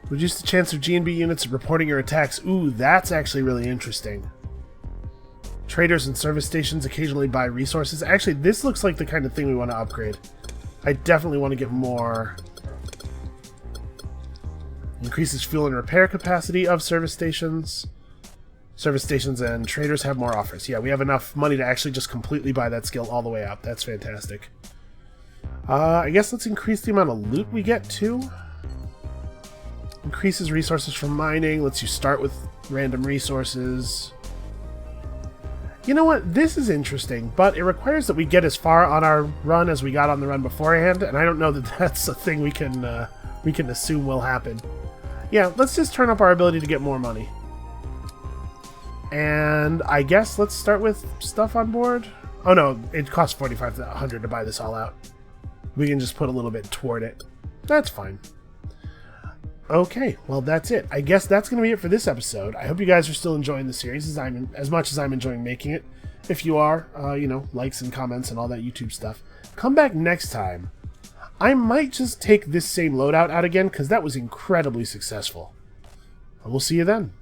Reduce the chance of G&B units reporting your attacks. Ooh, that's actually really interesting. Traders and service stations occasionally buy resources. Actually, this looks like the kind of thing we want to upgrade. I definitely want to get more. Increases fuel and repair capacity of service stations. Service stations and traders have more offers. Yeah, we have enough money to actually just completely buy that skill all the way out. That's fantastic. I guess let's increase the amount of loot we get, too. Increases resources from mining. Lets you start with random resources. You know what? This is interesting, but it requires that we get as far on our run as we got on the run beforehand, and I don't know that that's a thing we can assume will happen. Yeah, let's just turn up our ability to get more money. And I guess let's start with stuff on board. Oh no, it costs $4,500 to buy this all out. We can just put a little bit toward it. That's fine. Okay, well that's it. I guess that's going to be it for this episode. I hope you guys are still enjoying the series as much as I'm enjoying making it. If you are, you know, likes and comments and all that YouTube stuff. Come back next time. I might just take this same loadout out again because that was incredibly successful. And we'll see you then.